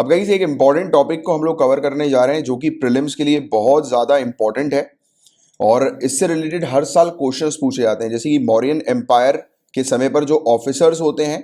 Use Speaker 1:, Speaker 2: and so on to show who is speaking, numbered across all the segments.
Speaker 1: अब गाइस एक important topic को हम लोग कवर करने जा रहे हैं जो कि प्रीलिम्स के लिए बहुत ज़्यादा इंपॉर्टेंट है और इससे रिलेटेड हर साल क्वेश्चंस पूछे जाते हैं। जैसे कि मौर्यन एम्पायर के समय पर जो ऑफिसर्स होते हैं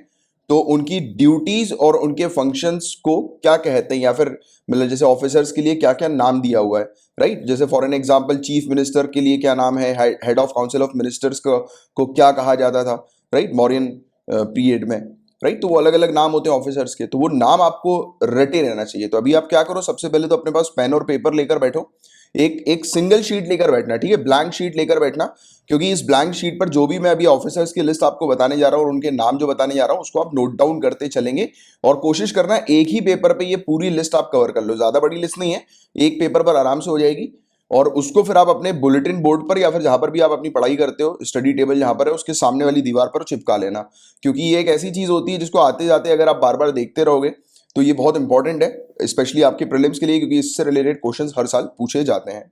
Speaker 1: तो उनकी ड्यूटीज और उनके फंक्शंस को क्या कहते हैं, या फिर मतलब जैसे ऑफिसर्स के लिए क्या क्या नाम दिया हुआ है, राइट। जैसे for an example chief minister के लिए क्या नाम है, head of council of ministers को क्या कहा जाता था, राइट, मौर्यन पीरियड में, राइट। तो वो अलग अलग नाम होते हैं ऑफिसर्स के, तो वो नाम आपको रटे रहना चाहिए। तो अभी आप क्या करो, सबसे पहले तो अपने पास पेन और पेपर लेकर बैठो, एक एक सिंगल शीट लेकर बैठना, ठीक है, ब्लैंक शीट लेकर बैठना, क्योंकि इस ब्लैंक शीट पर जो भी मैं अभी ऑफिसर्स की लिस्ट आपको बताने जा रहा हूं और उनके नाम जो बताने जा रहा हूं उसको आप नोट डाउन करते चलेंगे और कोशिश करना एक ही पेपर पे ये पूरी लिस्ट आप कवर कर लो। ज्यादा बड़ी लिस्ट नहीं है, एक पेपर पर आराम से हो जाएगी और उसको फिर आप अपने बुलेटिन बोर्ड पर या फिर जहां पर भी आप अपनी पढ़ाई करते हो, स्टडी टेबल जहां पर है उसके सामने वाली दीवार पर चिपका लेना, क्योंकि ये एक ऐसी चीज होती है जिसको आते जाते अगर आप बार बार देखते रहोगे तो ये बहुत इंपॉर्टेंट है, स्पेशली आपके प्रीलिम्स के लिए, क्योंकि इससे रिलेटेड क्वेश्चंस हर साल पूछे जाते हैं।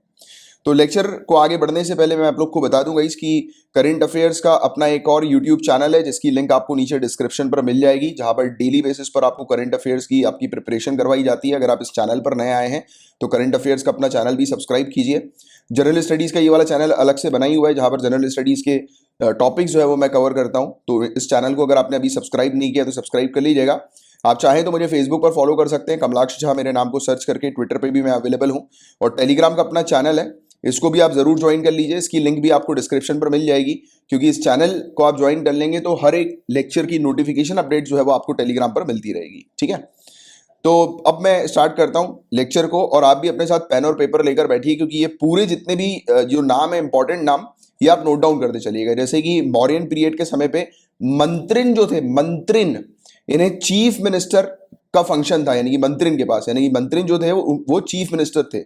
Speaker 1: तो लेक्चर को आगे बढ़ने से पहले मैं आप लोग को बता दूंगा इसकी करंट अफेयर्स का अपना एक और यूट्यूब चैनल है जिसकी लिंक आपको नीचे डिस्क्रिप्शन पर मिल जाएगी, जहां पर डेली बेसिस पर आपको करंट अफेयर्स की आपकी प्रिपरेशन करवाई जाती है। अगर आप इस चैनल पर नए आए हैं तो करंट अफेयर्स का अपना चैनल भी सब्सक्राइब कीजिए। जनरल स्टडीज़ का ये वाला चैनल अलग से बना ही हुआ है जहां पर जनरल स्टडीज़ के टॉपिक्स जो है वो मैं कवर करता हूं। तो इस चैनल को अगर आपने अभी सब्सक्राइब नहीं किया तो सब्सक्राइब कर लीजिएगा। आप चाहें तो मुझे फेसबुक पर फॉलो कर सकते हैं, कमलाक्ष झा मेरे नाम को सर्च करके। ट्विटर पे भी मैं अवेलेबल हूं और टेलीग्राम का अपना चैनल है, इसको भी आप जरूर ज्वाइन कर लीजिए। इसकी लिंक भी आपको डिस्क्रिप्शन पर मिल जाएगी, क्योंकि इस चैनल को आप ज्वाइन कर लेंगे तो हर एक लेक्चर की नोटिफिकेशन अपडेट जो है वो आपको टेलीग्राम पर मिलती रहेगी, ठीक है। तो अब मैं स्टार्ट करता हूं लेक्चर को और आप भी अपने साथ पेन और पेपर लेकर बैठिए, क्योंकि ये पूरे जितने भी जो नाम है, इंपॉर्टेंट नाम, ये आप नोट डाउन करते चलिएगा। जैसे कि मौर्यन पीरियड के समय पे मंत्रिन जो थे, मंत्रिन, इन्हें चीफ मिनिस्टर का फंक्शन था, यानी कि मंत्रिन के पास, यानी कि मंत्रिन जो थे वो चीफ मिनिस्टर थे,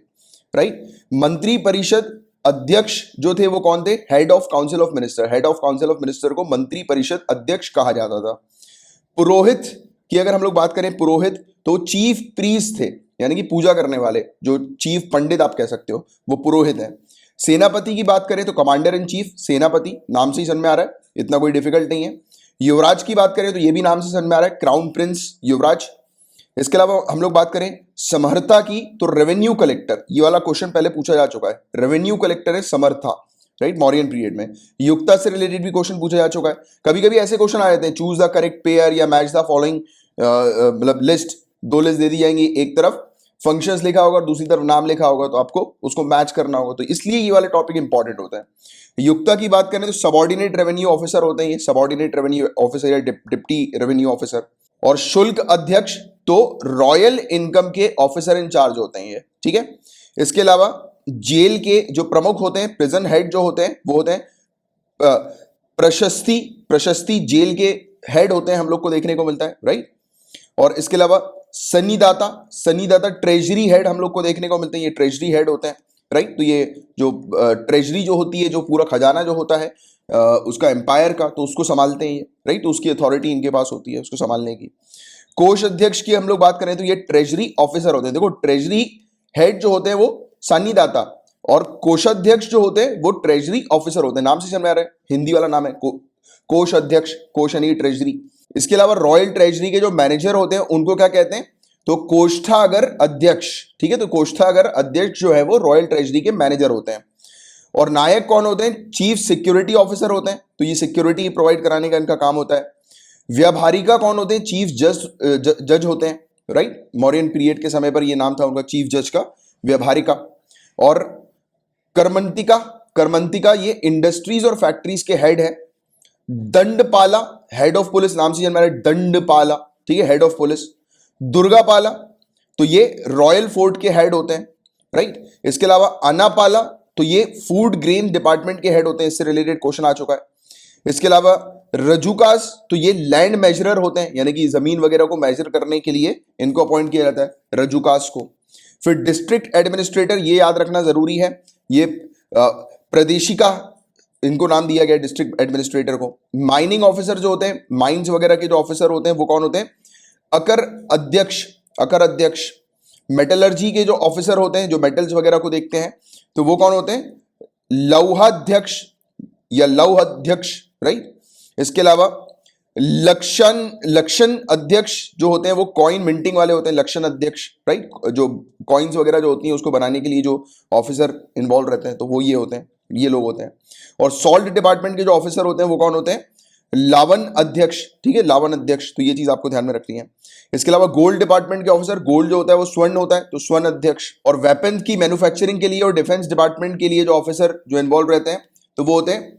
Speaker 1: राइट। मंत्री परिषद अध्यक्ष जो थे वो कौन थे, head of council of minister. Head of council of minister को मंत्री परिषद अध्यक्ष कहा जाता था। पुरोहित की अगर हम लोग बात करें, पुरोहित तो चीफ प्रीस्ट थे, यानी कि पूजा करने वाले, जो चीफ पंडित आप कह सकते हो, वो पुरोहित है। सेनापति की बात करें तो कमांडर इन चीफ, सेनापति, नाम से ही समझ में आ रहा है, इतना कोई डिफिकल्ट नहीं है। युवराज की बात करें तो ये भी नाम से समझ में आ रहा है, क्राउन प्रिंस युवराज। इसके अलावा हम लोग बात करें समर्था की तो रेवेन्यू कलेक्टर, ये वाला क्वेश्चन पहले पूछा जा चुका है, रेवेन्यू कलेक्टर है समर्था, राइट, मौर्यन पीरियड में। युक्ता से रिलेटेड भी क्वेश्चन पूछा जा चुका है। कभी कभी ऐसे क्वेश्चन आ जाते हैं, चूज द करेक्ट पेयर या मैच द फॉलोइंग, मतलब लिस्ट, दो लिस्ट दे दी जाएंगी, एक तरफ फंक्शंस लिखा होगा और दूसरी तरफ नाम लिखा होगा, तो आपको उसको मैच करना होगा, तो इसलिए ये वाले टॉपिक इंपॉर्टेंट होता है। युक्ता की बात करें तो सबॉर्डिनेट रेवेन्यू ऑफिसर होते हैं, ये सबॉर्डिनेट रेवेन्यू ऑफिसर या डिप्टी रेवेन्यू ऑफिसर। और शुल्क अध्यक्ष तो रॉयल इनकम के ऑफिसर इन चार्ज होते हैं ये, ठीक है। इसके अलावा जेल के जो प्रमुख होते हैं, प्रिजन हेड जो होते हैं, वो होते हैं प्रशस्ति जेल के हेड होते हैं, हम लोग को देखने को मिलता है, राइट। और इसके अलावा सन्नीदाता ट्रेजरी हेड हम लोग को देखने को मिलते हैं, ये ट्रेजरी हेड होते हैं, राइट। तो ये जो ट्रेजरी जो होती है, जो पूरा खजाना जो होता है उसका एम्पायर का, तो उसको संभालते हैं ये, राइट। तो उसकी अथॉरिटी इनके पास होती है उसको संभालने की। कोष अध्यक्ष की हम लोग बात करें तो ये ट्रेजरी ऑफिसर होते हैं। देखो, ट्रेजरी हेड जो होते हैं वो सन्नीदाता और कोषाध्यक्ष जो होते हैं वो ट्रेजरी ऑफिसर होते हैं, नाम से समझ आ रहा है, हिंदी वाला नाम है कोष अध्यक्ष, कोष यानी ट्रेजरी। इसके अलावा रॉयल ट्रेजरी के जो मैनेजर होते हैं उनको क्या कहते हैं, तो कोष्ठागार अध्यक्ष, ठीक है। तो कोष्ठागार अध्यक्ष जो है वो रॉयल ट्रेजरी के मैनेजर होते हैं। और नायक कौन होते हैं, चीफ सिक्योरिटी ऑफिसर होते हैं, तो ये सिक्योरिटी प्रोवाइड कराने का इनका काम होता है। व्यावहारिका कौन होते हैं, चीफ जज होते हैं, राइट। मौर्यन पीरियड के समय पर ये नाम था उनका, चीफ जज का, व्यावहारिका। और करमंतिका ये इंडस्ट्रीज और फैक्ट्रीज के हेड है। दंडपाला हेड ऑफ पुलिस, नाम से हमारे दंडपाला, ठीक है, हेड ऑफ पुलिस। दुर्गापाला तो ये रॉयल फोर्ट के हेड होते हैं, राइट। इसके अलावा अनापाला तो ये फूड ग्रेन डिपार्टमेंट के हेड होते हैं, इससे रिलेटेड क्वेश्चन आ चुका है। इसके अलावा रजुकास तो ये लैंड मेजरर होते हैं, यानी कि जमीन वगैरह को मेजर करने के लिए इनको अपॉइंट किया जाता है, रजुकास को। फिर डिस्ट्रिक्ट एडमिनिस्ट्रेटर, ये याद रखना जरूरी है, ये प्रदेशिका इनको नाम दिया गया डिस्ट्रिक्ट एडमिनिस्ट्रेटर को। माइनिंग ऑफिसर जो होते हैं, माइंस वगैरह के जो ऑफिसर होते हैं वो कौन होते हैं, अकर अध्यक्ष। मेटलर्जी के जो ऑफिसर होते हैं, जो मेटल्स वगैरह को देखते हैं, तो वो कौन होते हैं, लौहाध्यक्ष या लौह अध्यक्ष, राइट। इसके अलावा लक्षण लक्षण अध्यक्ष जो होते हैं वो कॉइन मिंटिंग वाले होते हैं, लक्षण अध्यक्ष, राइट। जो कॉइन्स वगैरह जो होती हैं उसको बनाने के लिए जो ऑफिसर इन्वॉल्व रहते हैं तो वो ये होते हैं, ये लोग होते हैं। और सॉल्ट डिपार्टमेंट के जो ऑफिसर होते हैं वो कौन होते हैं? लावन अध्यक्ष, ठीक है, लावन अध्यक्ष। तो ये चीज आपको ध्यान में रखनी है। इसके अलावा गोल्ड डिपार्टमेंट के ऑफिसर, गोल्ड जो होता है वो स्वर्ण होता है, तो स्वर्ण अध्यक्ष। और वेपन की मैन्युफैक्चरिंग के लिए और डिफेंस डिपार्टमेंट के लिए जो ऑफिसर जो इन्वॉल्व रहते हैं तो वो होते हैं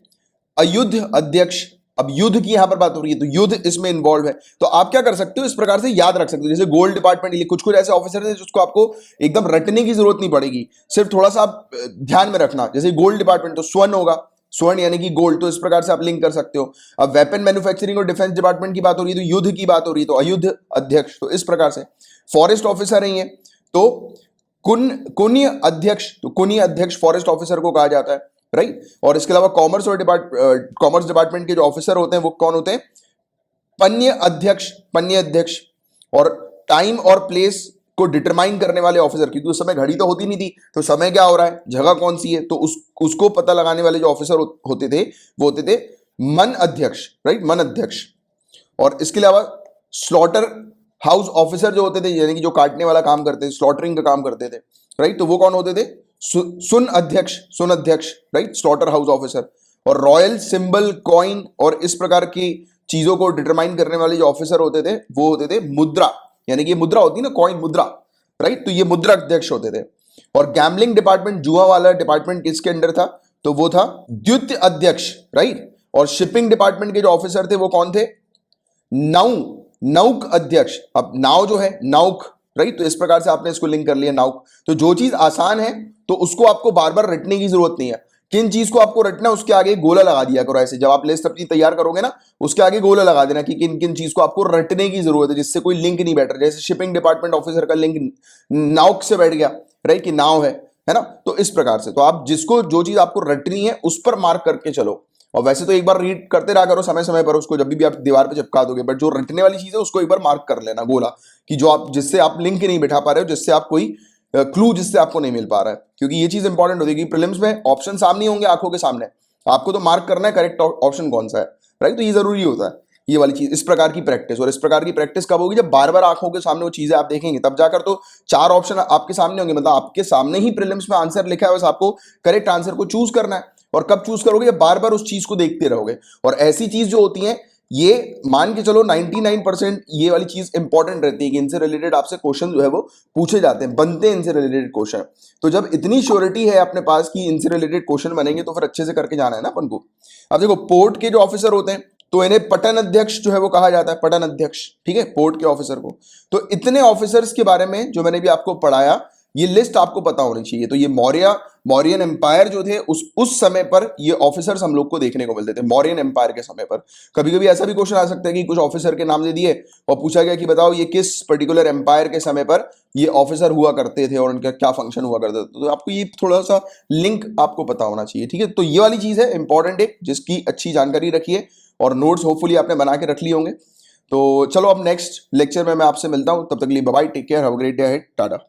Speaker 1: अयुद्ध अध्यक्ष। अब युद्ध की यहां पर बात हो रही है तो युद्ध इसमें इन्वॉल्व है। तो आप क्या कर सकते हो, इस प्रकार से याद रख सकते हो। जैसे गोल्ड डिपार्टमेंट के लिए कुछ कुछ ऐसे ऑफिसर हैं जिसको आपको एकदम रटने की जरूरत नहीं पड़ेगी, सिर्फ थोड़ा सा आप ध्यान में रखना। जैसे गोल्ड डिपार्टमेंट तो स्वर्ण होगा, स्वर्ण यानी कि गोल्ड, तो इस प्रकार से आप लिंक कर सकते हो। अब वेपन मैन्युफैक्चरिंग और डिफेंस डिपार्टमेंट की बात हो रही है तो युद्ध की बात हो रही है तो अयुद्ध अध्यक्ष। तो इस प्रकार से फॉरेस्ट ऑफिसर है ये तो कुन्य अध्यक्ष, तो कुन्य अध्यक्ष फॉरेस्ट ऑफिसर को कहा जाता है, राइट। और इसके अलावा कॉमर्स डिपार्टमेंट के जो ऑफिसर होते हैं वो कौन होते हैं? पन्य अध्यक्ष, पन्य अध्यक्ष। और टाइम और प्लेस को डिटरमाइन करने वाले ऑफिसर, क्योंकि उस समय घड़ी तो होती नहीं थी, तो समय क्या हो रहा है, जगह कौन सी है, तो उसको पता लगाने वाले जो ऑफिसर होते थे वो होते थे मन अध्यक्ष, राइट, मन अध्यक्ष। और इसके अलावा स्लॉटर हाउस ऑफिसर जो होते थे, यानी कि जो काटने वाला काम करते थे, स्लॉटरिंग का काम करते थे, राइट, तो वो कौन होते थे? सुन अध्यक्ष, सुन अध्यक्ष, राइट, स्लॉटर हाउस ऑफिसर। और रॉयल सिंबल, कॉइन और इस प्रकार की चीजों को डिटरमाइन करने वाले जो ऑफिसर होते थे वो होते थे मुद्रा, यानी कि मुद्रा होती है ना, कॉइन, मुद्रा, राइट, तो ये मुद्रा अध्यक्ष होते थे। और गैम्बलिंग डिपार्टमेंट, जुआ वाला डिपार्टमेंट किसके अंडर था? तो वो था द्वितीय अध्यक्ष, राइट। और शिपिंग डिपार्टमेंट के जो ऑफिसर थे वो कौन थे? नौ नौक अध्यक्ष। अब नाव जो है नौक, राइट, तो इस प्रकार से आपने इसको लिंक कर लिया, नौक। तो जो चीज आसान है तो उसको आपको बार बार रटने की जरूरत नहीं है। किन चीज को आपको रटना है उसके आगे गोला लगा दिया करो। ऐसे जब आप लिस्ट अपनी तैयार करोगे ना उसके आगे गोला लगा देना कि किन किन चीज को आपको रटने की जरूरत है, जिससे कोई लिंक नहीं बैठ रहा। जैसे शिपिंग डिपार्टमेंट ऑफिसर का लिंक नाउक से बैठ गया, राइट, कि नाव है ना। तो इस प्रकार से तो आप जिसको जो चीज आपको रटनी है उस पर मार्क करके चलो। और वैसे तो एक बार रीड करते रहा करो समय समय पर उसको, जब भी आप दीवार पे चिपका दोगे, बट जो रटने वाली चीज है उसको एक बार मार्क कर लेना गोला, कि जो आप जिससे आप लिंक नहीं बैठा पा रहे हो, जिससे आप कोई क्लू जिससे आपको नहीं मिल पा रहा है। क्योंकि ये चीज इंपॉर्टेंट होती है कि प्रीलिम्स में ऑप्शन सामने होंगे आंखों के सामने, आपको तो मार्क करना है करेक्ट ऑप्शन कौन सा है, राइट। तो ये जरूरी होता है ये वाली चीज, इस प्रकार की प्रैक्टिस। और इस प्रकार की प्रैक्टिस कब होगी? जब बार बार आंखों के सामने वो चीजें आप देखेंगे, तब जाकर तो चार ऑप्शन आपके सामने होंगे, मतलब आपके सामने ही प्रीलिम्स में आंसर लिखा है, बस आपको करेक्ट आंसर को चूज करना है। और कब चूज करोगे? जब बार बार उस चीज को देखते रहोगे। और ऐसी चीज जो होती है ये मान के चलो 99% ये वाली चीज इंपॉर्टेंट रहती है कि इनसे रिलेटेड आपसे क्वेश्चन जो है वो पूछे जाते हैं, बनते हैं इनसे रिलेटेड क्वेश्चन। तो जब इतनी श्योरिटी है अपने पास कि इनसे रिलेटेड क्वेश्चन बनेंगे तो फिर अच्छे से करके जाना है ना अपन को। अब देखो पोर्ट के जो ऑफिसर होते हैं तो इन्हें पटन अध्यक्ष जो है वो कहा जाता है, पटन अध्यक्ष, ठीक है, पोर्ट के ऑफिसर को। तो इतने ऑफिसर्स के बारे में जो मैंने भी आपको पढ़ाया, ये लिस्ट आपको पता होनी चाहिए। तो ये मौर्यन एम्पायर जो थे उस समय पर ये ऑफिसर्स हम लोग को देखने को मिलते थे, मौर्यन एम्पायर के समय पर। कभी कभी ऐसा भी क्वेश्चन आ सकता है कि कुछ ऑफिसर के नाम दे दिए और पूछा गया कि बताओ ये किस पर्टिकुलर एम्पायर के समय पर ये ऑफिसर हुआ करते थे और उनका क्या फंक्शन हुआ करता था। तो आपको ये थोड़ा सा लिंक आपको पता होना चाहिए, ठीक है। तो ये वाली चीज है इंपॉर्टेंट है जिसकी अच्छी जानकारी रखिए, और नोट्स होपफुली आपने बना के रख लिए होंगे। तो चलो अब नेक्स्ट लेक्चर में मैं आपसे मिलता हूं, तब तक के लिए bye bye, take care, have a great day ahead, Tata.